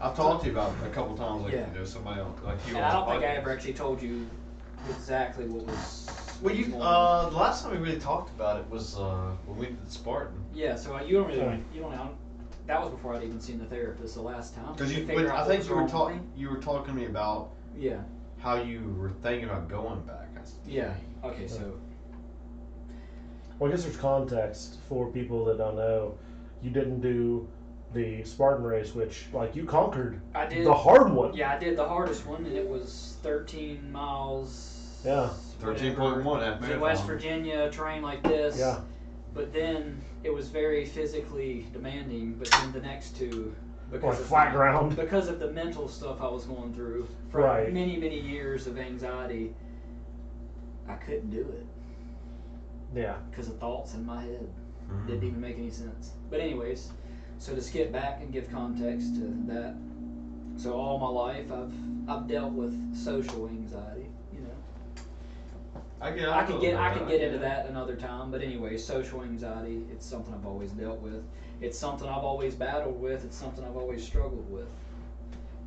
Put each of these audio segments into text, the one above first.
I've talked to you about it a couple times, like, Yeah. somebody else, like you And on I the don't think I podcast. ever actually told you exactly what was. Well, what was going on. the last time we really talked about it was when we did the Spartan. Yeah, so you don't really want you don't know. That was before I'd even seen the therapist the last time. Because I I think you were talking. you were talking to me about Yeah. how you were thinking about going back. Yeah. Okay. So. Well, I guess there's context for people that don't know. You didn't do the Spartan race, which, like, you conquered I did the hard one. Yeah, I did the hardest one, and it was 13 miles. Yeah. 13.1 at in marathon. West Virginia, terrain like this. Yeah. But then it was very physically demanding. But then the next two, because Like of flat ground. because of the mental stuff I was going through from Right. many years of anxiety, I couldn't do it Yeah. because of thoughts in my head. Didn't even make any sense. But anyways, so to skip back and give context to that, so all my life I've dealt with social anxiety. You know, I could get into that another time. But anyway, social anxiety, it's something I've always dealt with. It's something I've always battled with. It's something I've always struggled with.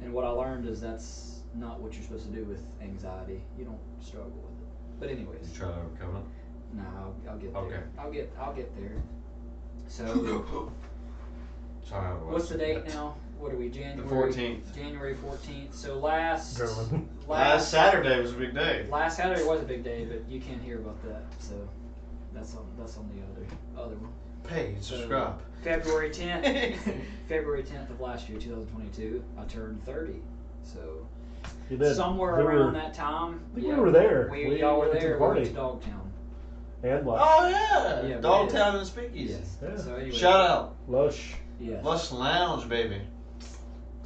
And what I learned is that's not what you're supposed to do with anxiety. You don't struggle with it. But anyways. You try to overcome it? No, I'll get there. Okay. I'll get there. So, Sorry, what's the date now? What are we? January. The 14th. January 14th. So last Saturday was a big day. Last Saturday was a big day, but you can't hear about that. So that's on the other one. Pay and subscribe. February 10th. February 10th of last year, 2022. I turned 30. So You did. somewhere around that time. I think we were there. Y'all were went to there. the We party. went to Dogtown. And Lush. Oh yeah, Yeah, Dogtown and Speakeasy. Yes. Yeah. So anyway. Shout out, Lush. Yes. Lush Lounge, baby.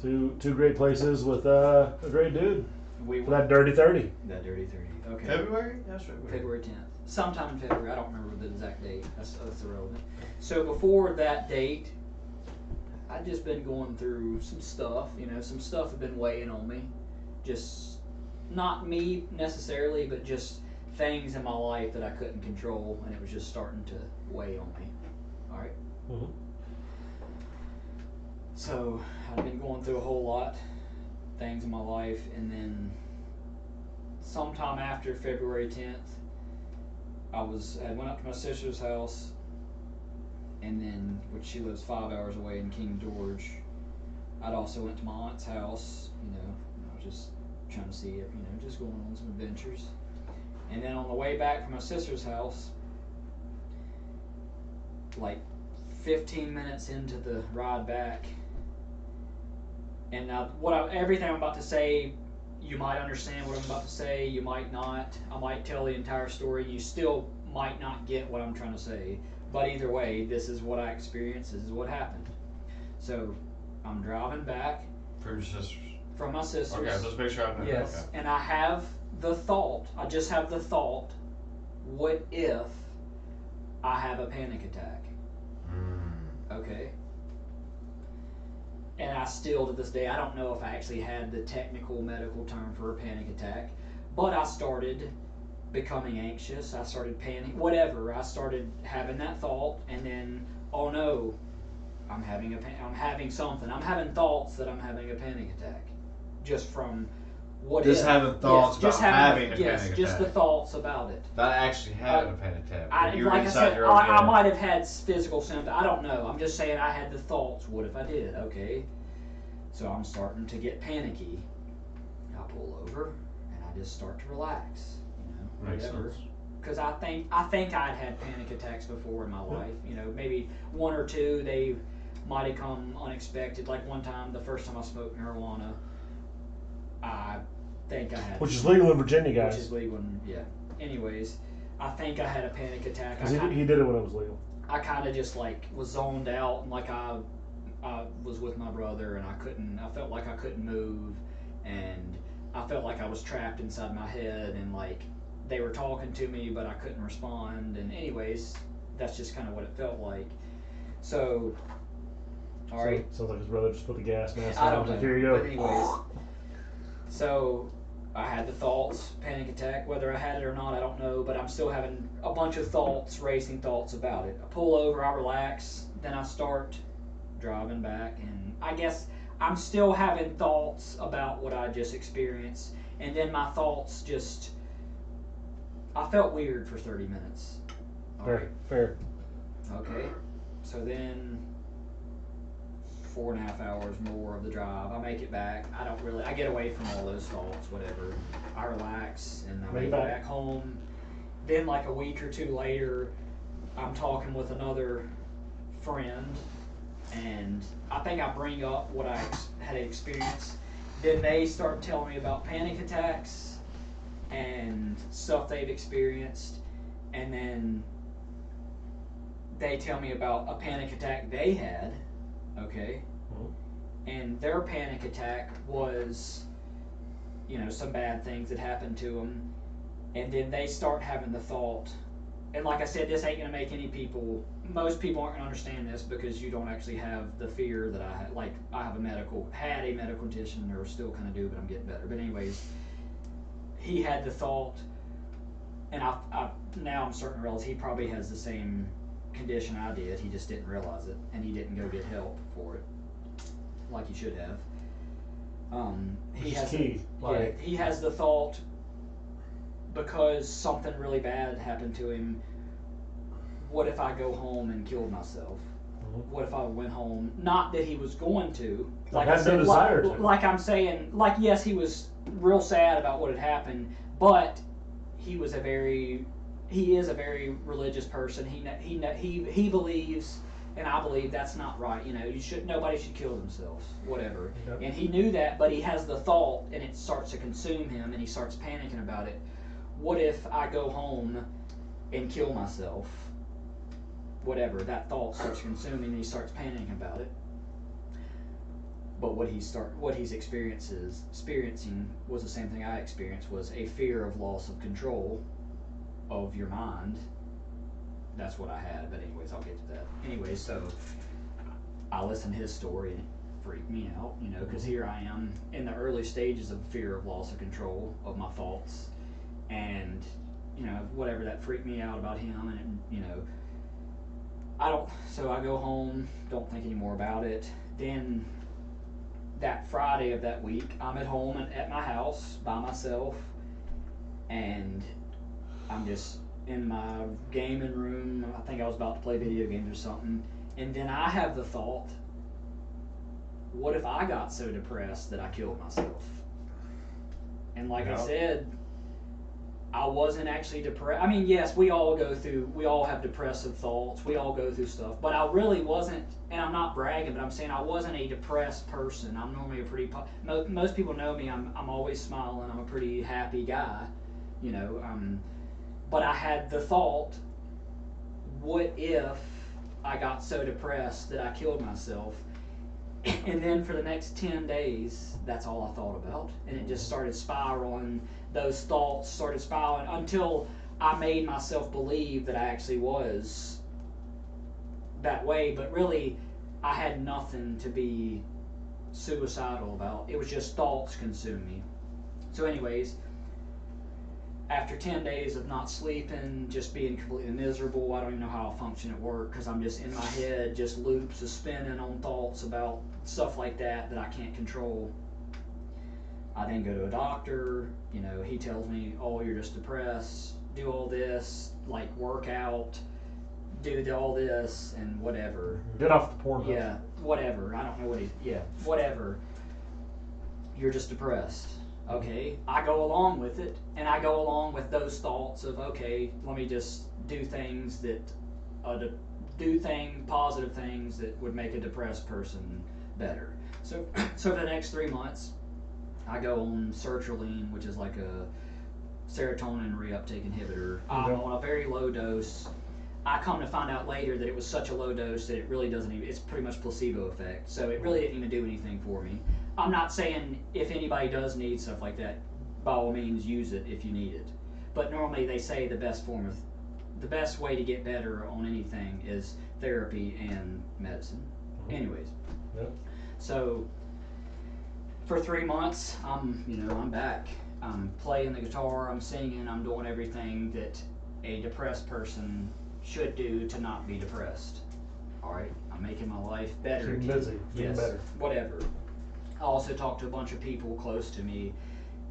Two great places with a great dude. We For that dirty 30. That dirty 30. Okay. February? That's February. February 10th. Sometime in February. I don't remember the exact date. That's irrelevant. So before that date, I'd just been going through some stuff. You know, some stuff had been weighing on me. Just not me necessarily, but just things in my life that I couldn't control, and it was just starting to weigh on me. All right. Mm-hmm. So I'd been going through a whole lot things in my life, and then sometime after February 10th, I went up to my sister's house, and then, which she lives 5 hours away in King George. I'd also went to my aunt's house. You know, I was just trying to see it. You know, just going on some adventures. And then on the way back from my sister's house, like 15 minutes into the ride back, and now everything I'm about to say, you might understand what I'm about to say, you might not. I might tell the entire story, you still might not get what I'm trying to say. But either way, this is what I experienced, this is what happened. So, I'm driving back. From your sisters. From my sisters. Okay, let's make sure I know. Yes, Okay. and I have the thought, I just have the thought, what if I have a panic attack? Okay. And I still, to this day, I don't know if I actually had the technical medical term for a panic attack, but I started becoming anxious, I started panicking, whatever. I started having that thought, and then, oh no, I'm having something. I'm having thoughts that I'm having a panic attack, just from what Just if. having thoughts yes, about having a panic Yes, just attack. the thoughts about it. Not actually having a panic attack. Like I said, I might have had physical symptoms. I don't know. I'm just saying I had the thoughts. What if I did? Okay. So I'm starting to get panicky. I pull over and I just start to relax. You know, Makes whatever. sense. Because I think I'd had panic attacks before in my life. You know, maybe one or two. They might have come unexpected. Like one time, the first time I smoked marijuana, I think I had. Which is legal in Virginia, guys. Which is legal, yeah. Anyways, I think I had a panic attack. Because he did it when it was legal. I kind of just like was zoned out, and like I was with my brother, and I felt like I couldn't move, and I felt like I was trapped inside my head, and like they were talking to me, but I couldn't respond. And anyways, that's just kind of what it felt like. So, all right. Sounds like his brother just put the gas mask I on. don't know. Like, here you go. But anyways, so I had the thoughts, panic attack. Whether I had it or not, I don't know. But I'm still having a bunch of thoughts, racing thoughts about it. I pull over, I relax, then I start driving back, and I guess I'm still having thoughts about what I just experienced, and then my thoughts just, I felt weird for 30 minutes. Fair. Okay, so then 4.5 hours more of the drive. I make it back. I get away from all those thoughts, whatever. I relax and I make it back home. Then like a week or two later, I'm talking with another friend, and I think I bring up what I had experienced. Then they start telling me about panic attacks and stuff they've experienced, and then they tell me about a panic attack they had, okay? And their panic attack was, some bad things that happened to them, and then they start having the thought, and like I said, this ain't gonna make most people aren't gonna understand this because you don't actually have the fear that I had. Like, I had a medical condition, or still kind of do, but I'm getting better. But anyways, he had the thought, and I now I'm starting to realize he probably has the same condition I did. He just didn't realize it, and he didn't go get help for it, like he should have. He has the thought, because something really bad happened to him, what if I go home and killed myself? What if I went home? Not that he was going to. Like I said, no desire to. Like I'm saying, yes, he was real sad about what had happened, but he is a very religious person. He believes, and I believe that's not right. Nobody should kill themselves, whatever. Yep. And he knew that, but he has the thought, and it starts to consume him, and he starts panicking about it. What if I go home and kill myself? Whatever, that thought starts consuming, and he starts panicking about it. But what he's experiencing was the same thing I experienced, was a fear of loss of control of your mind. That's what I had, but anyways, I'll get to that. Anyways, so I listened to his story, and it freaked me out, because here I am in the early stages of fear of loss of control of my thoughts, and whatever, that freaked me out about him, and so I go home, don't think any more about it. Then that Friday of that week, I'm at home and at my house by myself, and I'm just in my gaming room. I think I was about to play video games or something, and then I have the thought, what if I got so depressed that I killed myself? And like I said, I wasn't actually depressed. I mean, yes, we all have depressive thoughts. We all go through stuff. But I really wasn't, and I'm not bragging, but I'm saying I wasn't a depressed person. I'm normally most people know me. I'm always smiling. I'm a pretty happy guy, but I had the thought, what if I got so depressed that I killed myself? And then for the next 10 days, that's all I thought about. And it just started spiraling. Those thoughts started spiraling until I made myself believe that I actually was that way. But really, I had nothing to be suicidal about. It was just thoughts consumed me. So anyways, after 10 days of not sleeping, just being completely miserable, I don't even know how I'll function at work, because I'm just in my head, just loops of spinning on thoughts about stuff like that I can't control. I then go to a doctor. He tells me, oh, you're just depressed, do all this, like work out, do all this, and whatever. Get off the porn. Yeah, whatever. I don't know whatever. You're just depressed. Okay, I go along with it, and I go along with those thoughts of, okay, let me just do things positive things that would make a depressed person better. So for the next 3 months, I go on sertraline, which is like a serotonin reuptake inhibitor. I'm on a very low dose. I come to find out later that it was such a low dose that it really doesn't even, it's pretty much placebo effect. So it really didn't even do anything for me. I'm not saying if anybody does need stuff like that, by all means use it if you need it. But normally they say the best way to get better on anything is therapy and medicine. Anyways, so for 3 months, I'm back. I'm playing the guitar, I'm singing, I'm doing everything that a depressed person should do to not be depressed. All right, I'm making my life better. Keep busy, getting better. Whatever. I also talk to a bunch of people close to me.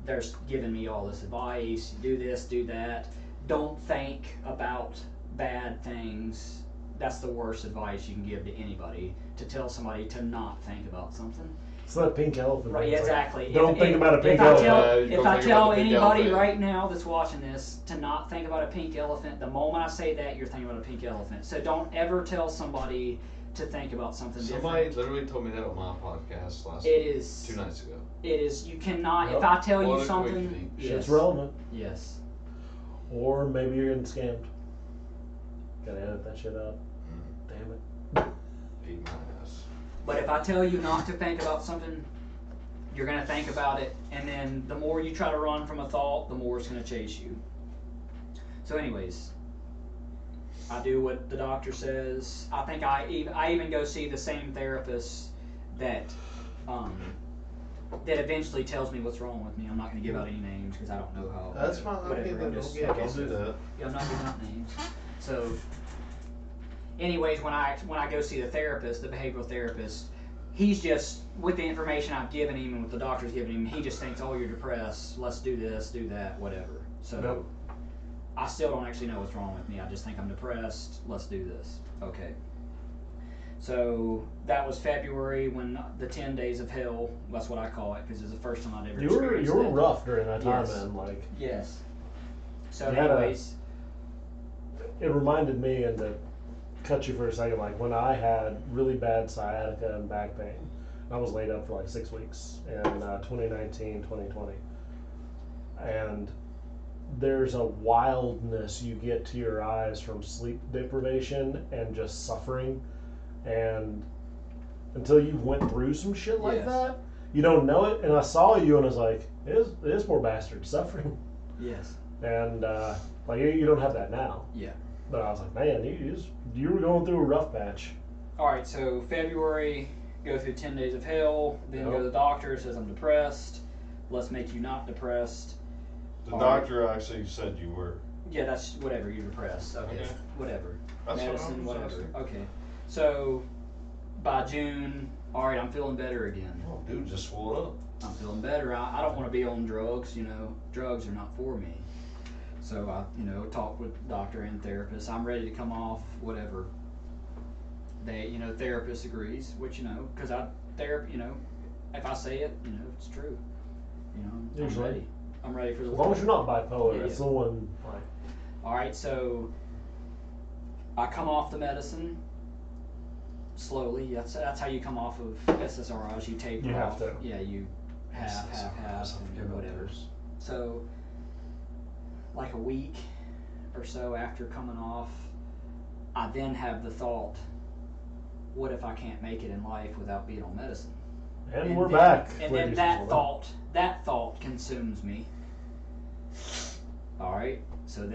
They're giving me all this advice: do this, do that. Don't think about bad things. That's the worst advice you can give to anybody. To tell somebody to not think about something. It's that pink elephant. Right, thing. It's exactly. Like, don't think about a pink if I elephant. tell, Don't if I think tell about the pink anybody elephant. right now that's watching this to not think about a pink elephant, the moment I say that, you're thinking about a pink elephant. So don't ever tell somebody to think about something Somebody different. literally told me that on my podcast last It is 2 nights ago. It is. You cannot. Yep. If I tell you What a something, coincidence. yes, It's relevant. yes. Or maybe you're getting scammed. Gotta edit that shit out. Damn it. Eat my ass. But if I tell you not to think about something, you're gonna think about it, and then the more you try to run from a thought, the more it's gonna chase you. So, anyways, I do what the doctor says. I think I even go see the same therapist that that eventually tells me what's wrong with me. I'm not gonna give out any names because I don't know how. That's fine. Whatever. Don't Just- do so- that. Yeah, I'm not giving out names. So, anyways, when I go see the therapist, the behavioral therapist, he's just with the information I've given him and what the doctor's given him, he just thinks, oh, you're depressed. Let's do this, do that, whatever. So, Yep. I still don't actually know what's wrong with me. I just think I'm depressed. Let's do this. Okay. So that was February when the 10 days of hell. That's what I call it because it's the first time I'd ever You were experienced you were that. rough during that time, Yes. man. Like Yes. So, You had a- anyways, it reminded me, and to cut you for a second, like when I had really bad sciatica and back pain, I was laid up for like 6 weeks in 2019, 2020, and there's a wildness you get to your eyes from sleep deprivation and just suffering, and until you went through some shit like Yes. that, you don't know it. And I saw you, and I was like, "This poor bastard suffering," yes. and like you don't have that now. Yeah. But I was like, man, you were going through a rough patch. All right, so February, go through 10 days of hell, then go Yep. to the doctor, says I'm depressed. Let's make you not depressed. The All doctor actually said you were. Yeah, that's whatever, you're depressed. Okay, Okay. whatever. That's what I Medicine, was whatever. asking. Okay, so by June, all right, I'm feeling better again. Oh, dude, just swole up. I'm feeling better. I don't want to be on drugs, drugs are not for me. So I, talk with doctor and therapist. I'm ready to come off whatever. They, therapist agrees, which, because if I say it, it's true. I'm Usually. ready. I'm ready for the As long as you're not bipolar, Yeah, it's yeah. the one like All right, so I come off the medicine slowly. That's how you come off of SSRIs. You taper You have off. to. Yeah, you half, and whatever. So, like a week or so after coming off, I then have the thought, what if I can't make it in life without being on medicine? And we're then, back. And ladies then and that thought consumes me. All right. So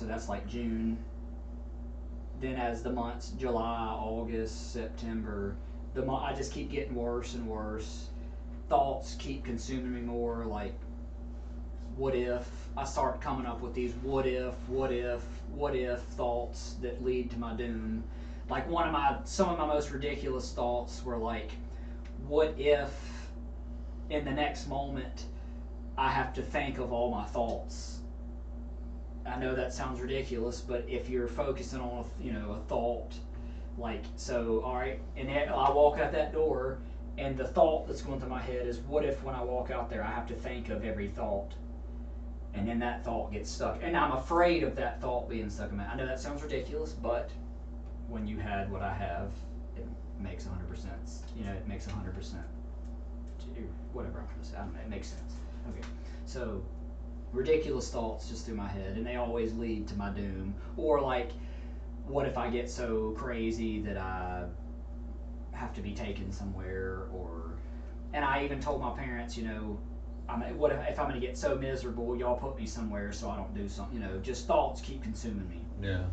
that's like June. Then as the months, July, August, September, I just keep getting worse and worse. Thoughts keep consuming me more. Like, what if? I start coming up with these what if thoughts that lead to my doom. Like some of my most ridiculous thoughts were like, what if in the next moment I have to think of all my thoughts? I know that sounds ridiculous, but if you're focusing on a thought, like, so all right, and I walk out that door, and the thought that's going through my head is, what if when I walk out there I have to think of every thought, and then that thought gets stuck, and I'm afraid of that thought being stuck in my. I know that sounds ridiculous, but when you had what I have, it makes 100%. It makes 100%. Whatever I'm going to say, I don't know, it makes sense. Okay, so ridiculous thoughts just through my head, and they always lead to my doom. Or like, what if I get so crazy that I have to be taken somewhere? And I even told my parents, what if I'm going to get so miserable, y'all put me somewhere so I don't do something. Just thoughts keep consuming me. Yeah.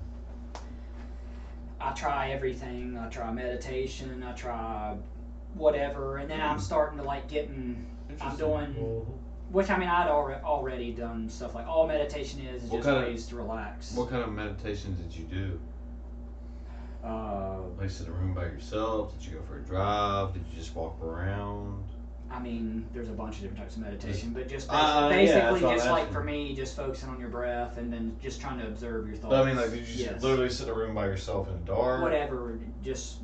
I try everything. I try meditation. I try whatever, and then I'm starting to like I'm doing, which I'd already done stuff like all meditation is What just kind of- ways to relax. What kind of meditation did you do? Like sit in a room by yourself? Did you go for a drive? Did you just walk around? I mean, there's a bunch of different types of meditation, but just yeah, basically that's what I'm just like asking. for me, just focusing on your breath and then just trying to observe your thoughts. But I mean, like, did you just Yes. literally sit in a room by yourself in the dark? Whatever, just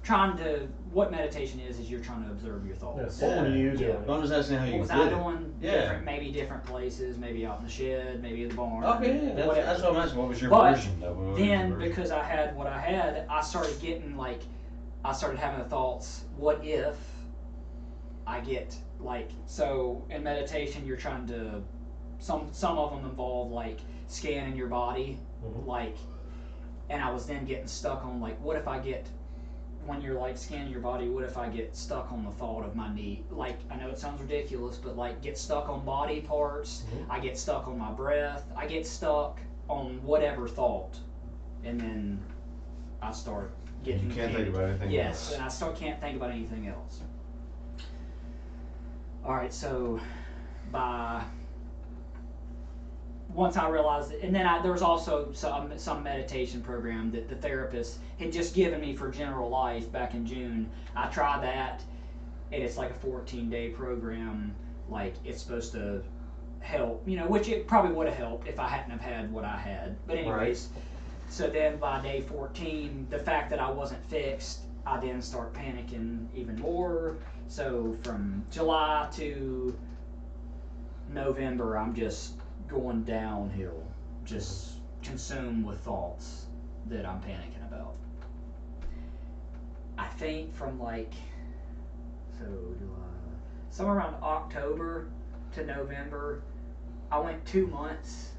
trying to. What meditation is you're trying to observe your thoughts. What were you doing? But I'm just asking how What you was did I it. doing? Yeah. Maybe different places, maybe out in the shed, maybe in the barn. Okay, yeah, whatever. that's what I'm asking. What was your But version of it? What was your Then, version? because I had what I had, I started getting like, I started having the thoughts, what if I get like, so in meditation you're trying to, some of them involve like scanning your body, like, and I was then getting stuck on like, what if I get, when you're like scanning your body, what if I get stuck on the thought of my knee? Like, I know it sounds ridiculous, but like get stuck on body parts, I get stuck on my breath, I get stuck on whatever thought, and then I start getting You can't think about anything Yes, else. and I can't think about anything else. Alright, so once I realized it, and then there was also some meditation program that the therapist had just given me for general life back in June. I tried that, and it's like a 14-day program. Like, it's supposed to help, which it probably would have helped if I hadn't have had what I had. But anyways, so then by day 14, the fact that I wasn't fixed, I then start panicking even more. So from July to November, I'm just going downhill, just consumed with thoughts that I'm panicking about. I think from like, so July, somewhere around October to November, I went 2 months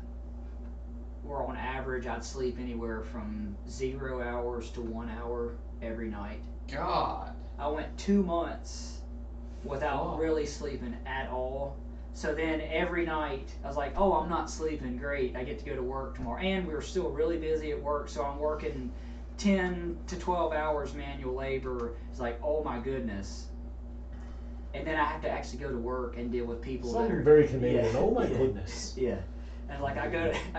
where on average I'd sleep anywhere from 0 hours to 1 hour every night. God. I went 2 months without really sleeping at all. So then every night I was like, oh, I'm not sleeping, great, I get to go to work tomorrow. And we were still really busy at work, so I'm working 10 to 12 hours manual labor. It's like, oh my goodness. And then I have to actually go to work and deal with people that are very Canadian. Oh my goodness. Yeah. And like I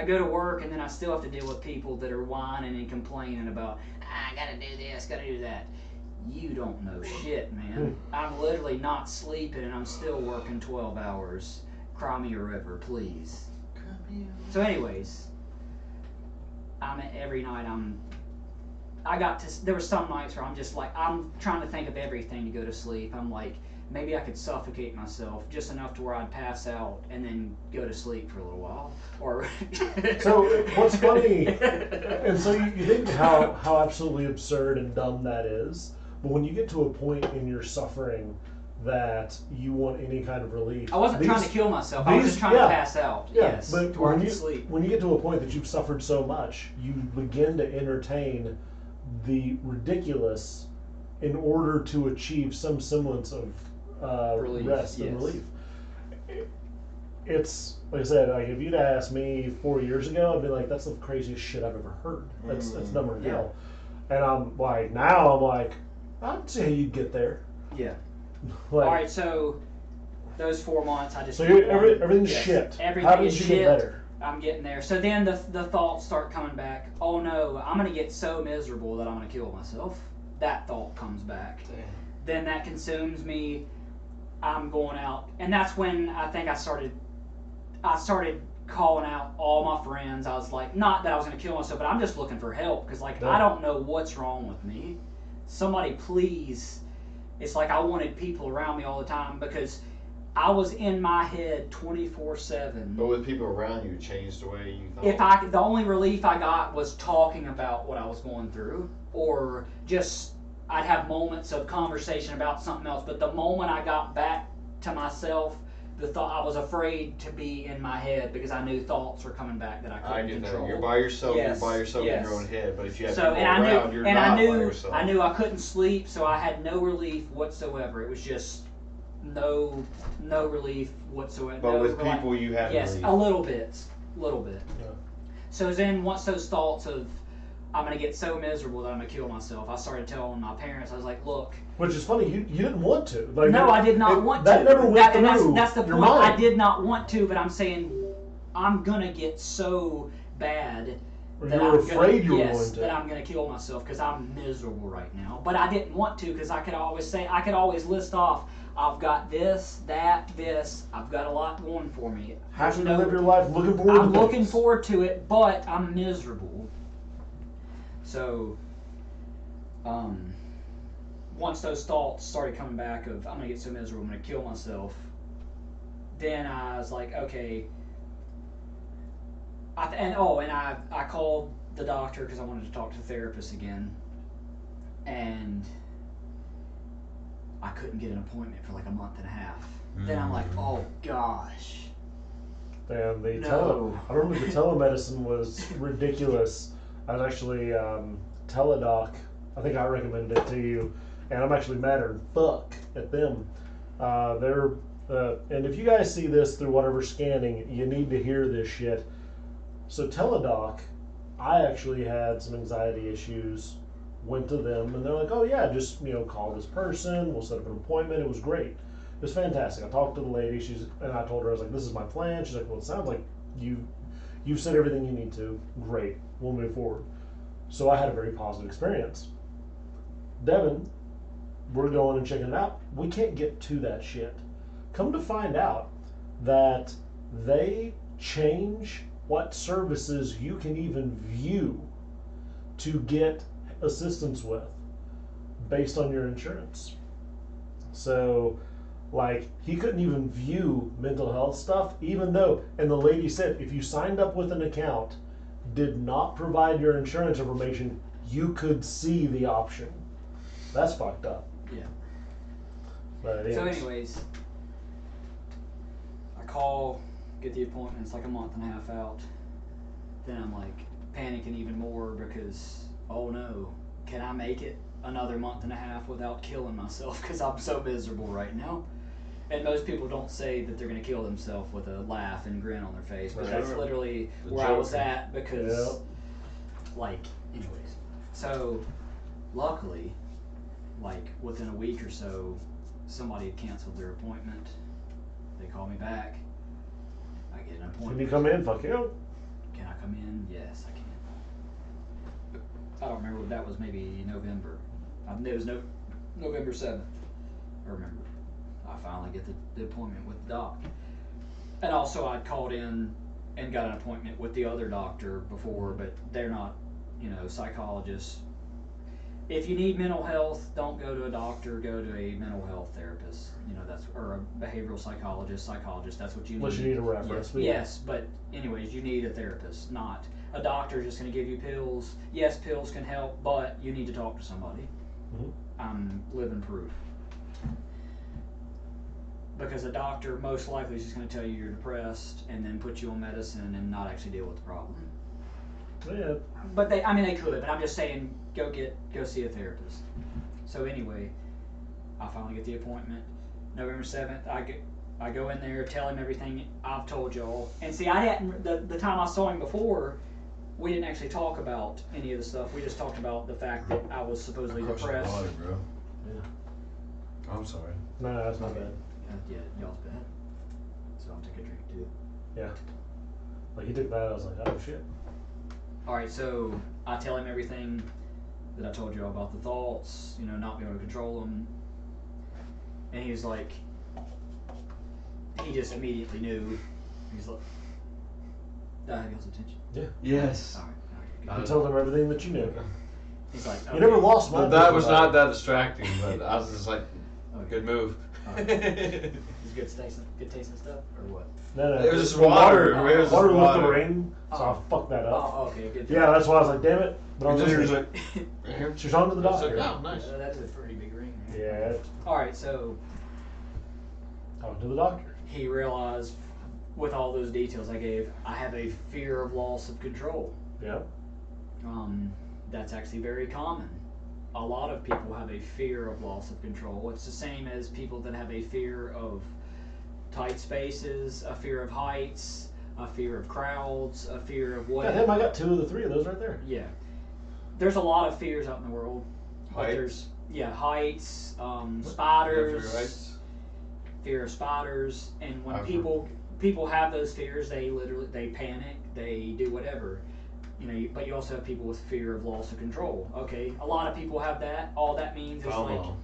go to work and then I still have to deal with people that are whining and complaining about, I gotta do this, gotta do that. You don't know shit, man. I'm literally not sleeping and I'm still working 12 hours. Cry me a river, please. So anyways, every night there were some nights where I'm just like, I'm trying to think of everything to go to sleep. I'm like, maybe I could suffocate myself just enough to where I'd pass out and then go to sleep for a little while. Or So what's funny, and so you think how absolutely absurd and dumb that is, but when you get to a point in your suffering that you want any kind of relief. I wasn't trying to kill myself. I was just trying to pass out. Yeah, yes, but to where I when could you sleep. when you get to a point that you've suffered so much, you begin to entertain the ridiculous in order to achieve some semblance of Relief, rest and yes. relief. It's like I said, like if you'd asked me 4 years ago, I'd be like, "That's the craziest shit I've ever heard. That's dumber than hell." And I'm like, now I'm like, I'd say you'd get there. Yeah. Like, All right, so those 4 months, I just. so keep going. everything's Yes, shit. Everything How did is you shit. get better? I'm getting there. So then the thoughts start coming back. Oh no, I'm gonna get so miserable that I'm gonna kill myself. That thought comes back. Damn. Then that consumes me. I'm going out, and that's when I think I started calling out all my friends. I was like, not that I was gonna kill myself, but I'm just looking for help because like I don't know what's wrong with me. Somebody please. It's like I wanted people around me all the time because I was in my head 24/7. But with people around you, it changed the way you thought. The only relief I got was talking about what I was going through, or just I'd have moments of conversation about something else. But the moment I got back to myself, the thought I was afraid to be in my head because I knew thoughts were coming back that I couldn't I get control. that. You're by yourself. Yes, You're by yourself yes. in your own head. But if you have So people and around, you're I not by knew yourself. I knew I couldn't sleep, so I had no relief whatsoever. It was just no relief whatsoever. But no with people, you have yes, relief. a little bit. Yeah. So then once those thoughts of I'm gonna get so miserable that I'm gonna kill myself, I started telling my parents. I was like, look. Which is funny, you didn't want to. Like, No, I did not want to. That never went and through that's the your point. mind. I did not want to, but I'm saying I'm gonna get so bad Or that you were I'm afraid you were yes, going to. that I'm gonna kill myself because I'm miserable right now. But I didn't want to because I could always list off I've got this, that, this. I've got a lot going for me. Happy to live your life, looking forward to I'm looking things. forward to it, but I'm miserable. So, once those thoughts started coming back of I'm gonna get so miserable, I'm gonna kill myself, then I was like, okay. I called the doctor because I wanted to talk to the therapist again, and I couldn't get an appointment for like a month and a half. Then I'm like, oh gosh. And No. I remember the telemedicine was ridiculous. I was actually Teledoc. I think I recommended it to you, and I'm actually madder than fuck at them. And if you guys see this through whatever scanning, you need to hear this shit. So Teledoc, I actually had some anxiety issues. Went to them, and they're like, "Oh yeah, just call this person. We'll set up an appointment." It was great. It was fantastic. I talked to the lady. And I told her, I was like, "This is my plan." She's like, "Well, it sounds like you've said everything you need to. Great. We'll move forward." So I had a very positive experience. Devin, we're going and checking it out. We can't get to that shit. Come to find out that they change what services you can even view to get assistance with based on your insurance. So, like, he couldn't even view mental health stuff, even though, and the lady said, if you signed up with an account, did not provide your insurance information, you could see the option. That's fucked up. Yeah. But So anyways, I call, get the appointment, it's like a month and a half out. Then I'm like panicking even more because, oh no, can I make it another month and a half without killing myself? Because I'm so miserable right now. And most people don't say that they're going to kill themselves with a laugh and grin on their face, but that's literally where I was at because, anyways. So, luckily, like within a week or so, somebody had canceled their appointment. They call me back. I get an appointment. Can you come in? Fuck you. Can I come in? Yes, I can. I don't remember. That was maybe November. It was November 7th. I remember. I finally get the appointment with the doc. And also I'd called in and got an appointment with the other doctor before, but they're not, psychologists. If you need mental health, don't go to a doctor, go to a mental health therapist. Or a behavioral psychologist, that's what you need. Unless you need a reference. Yes, but anyways, you need a therapist, not a doctor just going to give you pills. Yes, pills can help, but you need to talk to somebody. Mm-hmm. I'm living proof. Because a doctor most likely is just going to tell you you're depressed and then put you on medicine and not actually deal with the problem. Yeah. But they could, but I'm just saying go see a therapist. So anyway, I finally get the appointment. November 7th, I go in there, tell him everything I've told y'all. And see, I hadn't, the time I saw him before, we didn't actually talk about any of the stuff. We just talked about the fact that I was supposedly depressed. Water, bro. Yeah. I'm sorry. No, that's not bad. Yeah, y'all's bad. So I'll take a drink too. Yeah. Like he took that, I was like, oh shit. Alright, so I tell him everything that I told you all about the thoughts, not being able to control them. And he was like, he just immediately knew. He's like, did I have y'all's attention? Yeah. Yes. Alright, You told him everything that you knew. He's like, okay. You never lost my. But that was not that distracting, but I was just like, Okay. good move. Is good tasting stuff, or what? No. It was just the water. Oh, It was just Water left the water. ring, so I fucked that up. Oh, okay, good. Yeah, that's why I was like, damn it. But I was And then listening. he was like, here. She was on to the I was like, doctor. oh, nice. That's a pretty big ring. Right? Yeah. Alright, so Talking to the doctor. he realized with all those details I gave, I have a fear of loss of control. Yeah. That's actually very common. A lot of people have a fear of loss of control. It's the same as people that have a fear of tight spaces, a fear of heights, a fear of crowds, a fear of what. God damn, I got 2 of the 3 of those right there. Yeah. There's a lot of fears out in the world. But Heights? there's heights, Yeah, spiders, right. fear of spiders, and when I've people have those fears, they panic, they do whatever. But you also have people with fear of loss of control. Okay, a lot of people have that. All that means is FOMO.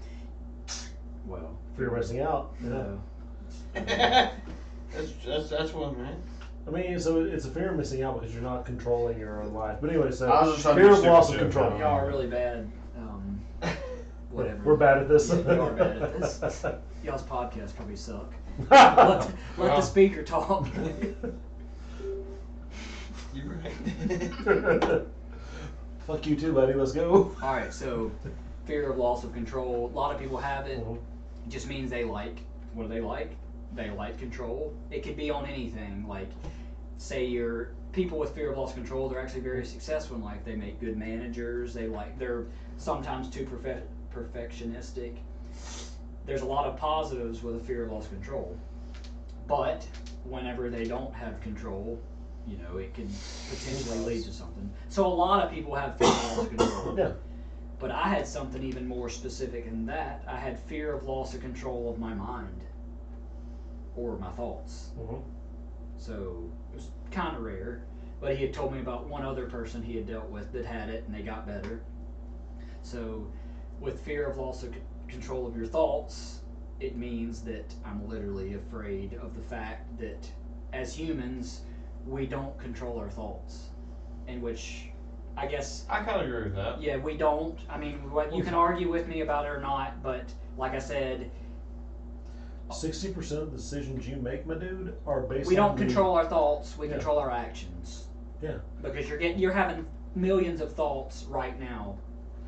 Fear of missing out. Yeah. No. That's one, man. I mean, so it's a fear of missing out because you're not controlling your own life. But anyway, so I was just trying to fear do of loss of stupid control. joke. Y'all are really bad. Whatever. We're bad at this. Yeah, we are bad at this. Y'all's podcasts probably suck. Let the speaker talk. You're right. Fuck you too, buddy. Let's go. All right, so fear of loss of control. A lot of people have it. Mhm. It just means they like. What do they like? They like control. It could be on anything. Like, say you're people with fear of loss of control. They're actually very successful in life. They make good managers. They're sometimes too perfectionistic. There's a lot of positives with a fear of loss of control, but whenever they don't have control, it could potentially lead to something. So a lot of people have fear of loss of control. Yeah. But I had something even more specific than that. I had fear of loss of control of my mind or my thoughts. Mhm. So it was kind of rare. But he had told me about one other person he had dealt with that had it and they got better. So with fear of loss of control of your thoughts, it means that I'm literally afraid of the fact that as humans, we don't control our thoughts. In which, I guess, I kind of agree with that. yeah, we don't. I mean, you can argue with me about it or not, but like I said, 60% of the decisions you make, my dude, are based. we on don't control our thoughts. We Yeah. control our actions. Yeah. Because you're having millions of thoughts right now.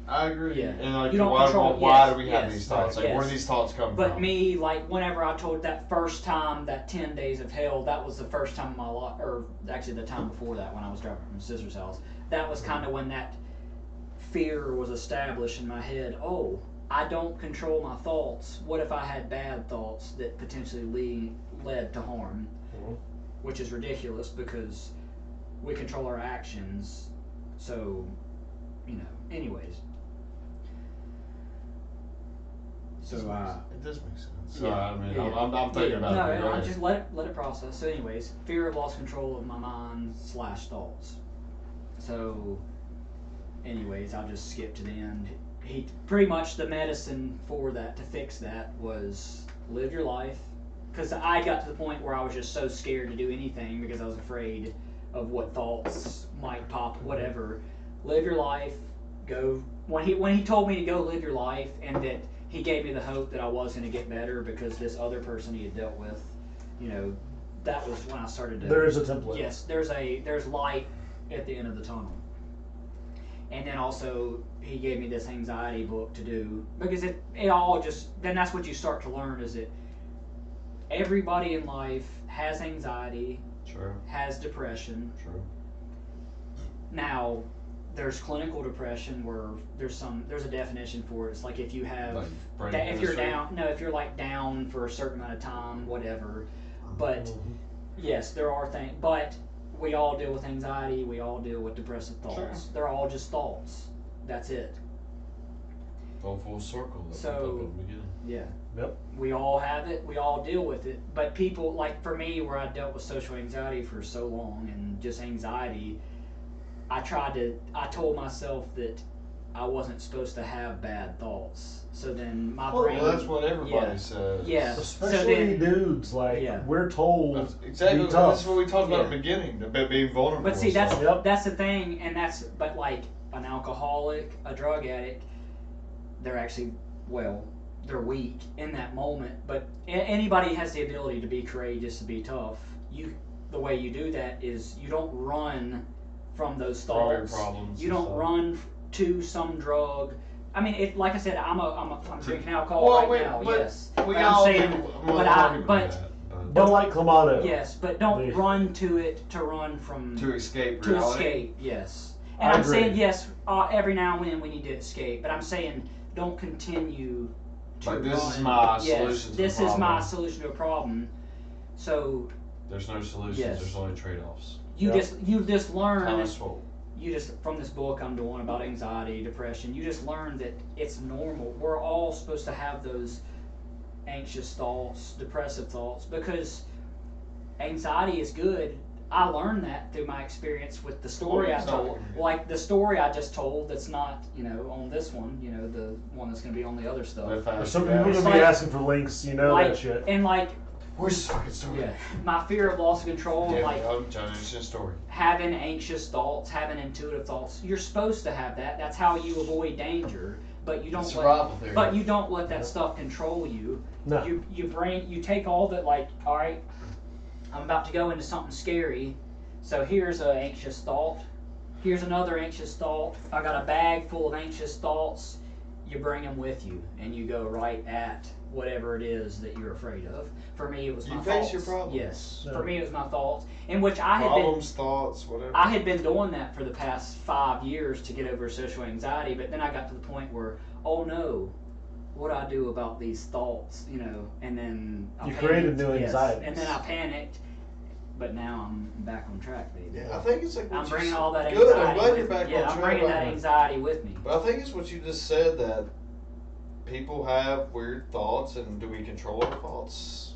I agree. Yeah. And like, You don't why control- do we yes, have these thoughts? right, Like, where yes. do these thoughts come But from? me, like, whenever I told that first time, that 10 days of hell, that was the first time in my life, or actually the time before that when I was driving from my sister's house. That was kind of when that fear was established in my head. Oh, I don't control my thoughts. What if I had bad thoughts that potentially led to harm? Mhm. Which is ridiculous because we control our actions. So, anyways. So, It does make sense. So, yeah, I mean, yeah. I'm thinking about it. No, Go I ahead. just let it process. So, anyways, fear of lost control of my mind / thoughts. So, anyways, I'll just skip to the end. He pretty much the medicine for that to fix that was live your life. Because I got to the point where I was just so scared to do anything because I was afraid of what thoughts might pop, whatever. Live your life. Go. When he told me to go live your life, and that he gave me the hope that I was going to get better because this other person he had dealt with, that was when I started to. There is a template. Yes, there's light at the end of the tunnel. And then also he gave me this anxiety book to do because it all just then that's what you start to learn is that everybody in life has anxiety, True. has depression. True. Now, there's clinical depression where there's a definition for it. It's like if you have Like brain if you're chemistry? if you're like down for a certain amount of time, whatever. But Mhm. yes, there are things, but we all deal with anxiety. We all deal with depressive thoughts. Sure. They're all just thoughts. That's it. Full circle. That So- we talked about at the beginning. Yeah. Yep. We all have it. We all deal with it. But people, like for me, where I dealt with social anxiety for so long and just anxiety, I told myself that I wasn't supposed to have bad thoughts. So then my brain. Well, that's what everybody Yeah. says. Yeah. Especially then- dudes, like Yeah. we're told That's exactly. be tough. That's what we talked about at the Yeah. beginning about being vulnerable. But see, and that's stuff. Yep. that's the thing, and but like an alcoholic, a drug addict, they're actually they're weak in that moment. But anybody has the ability to be courageous, to be tough. The way you do that is you don't run from those From your thoughts. problems You and don't stuff. run to some drug. I mean, like I said, I'm drinking alcohol Well, right now. but Yes, we but I'm all saying, do. but But But like Clamato. yes, but don't The- run to it to run from to escape to reality. escape, yes. And I I'm agree. saying yes, every now and then we need to escape, but I'm saying don't continue to Like, this is run. my Yes, solution to the this is my problem. solution to a problem. So There's no solutions. Yes. There's only trade-offs. you Yep. just learn Kind of swole. you just from this book I'm doing about anxiety, depression, you just learn that it's normal. We're all supposed to have those anxious thoughts, depressive thoughts, because anxiety is good. I learned that through my experience with the story I it's not told. gonna be- Like the story I just told that's not, on this one, the one that's going to be on the other stuff. If I Or ask some you people are that- It's gonna be like- asking for links, that Like, shit. and like, Where's the fucking story? yeah, my fear of loss of control, Yeah, like I'm telling you, it's just a story. having anxious thoughts, having intuitive thoughts. You're supposed to have that. That's how you avoid danger. But you don't let. Survival theory. But you don't let that stuff control you. No. You take all that, like, all right, I'm about to go into something scary, so here's an anxious thought. Here's another anxious thought. I got a bag full of anxious thoughts. You bring them with you, and you go right at whatever it is that you're afraid of. For me, it was You my face thoughts. your problems. Yes. Yeah. For me, it was my thoughts, in which I had been. Problems, thoughts, whatever. I had been doing that for the past 5 years to get over social anxiety, but then I got to the point where, oh no, what do I do about these thoughts, and then I You panicked. created new Yes. anxieties. And then I panicked, but now I'm back on track, baby. Yeah, I think it's like what I'm you bringing said. all that Good, anxiety I'm glad with you're back me. Yeah, on I'm track bringing about that it. anxiety with me. But I think it's what you just said, that people have weird thoughts, and do we control our thoughts?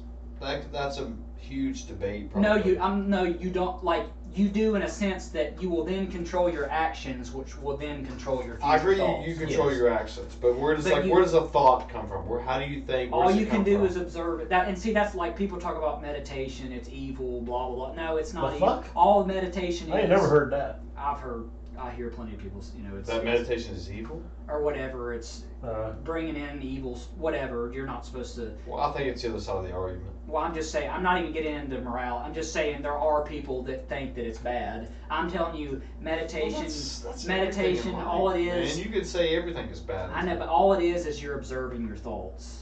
That's a huge debate. Probably. No, you don't. Like, you do in a sense that you will then control your actions, which will then control your future I agree. thoughts. You control Yes. your actions, but where does But where does a thought come from? How do you think? All Where's you it can come do from? is observe it. That, and see, that's like people talk about meditation. It's evil, blah blah blah. No, it's not The evil. fuck? All meditation is. I ain't never heard that. I hear plenty of people. It's that meditation is evil. or whatever. It's Uh, bringing in evils, whatever. You're not supposed to. Well, I think it's the other side of the argument. Well, I'm just saying. I'm not even getting into morale. I'm just saying there are people that think that it's bad. I'm telling you, meditation. Well, that's meditation. everything in All it life, is. man. You could say everything is bad. I know, but all it is you're observing your thoughts.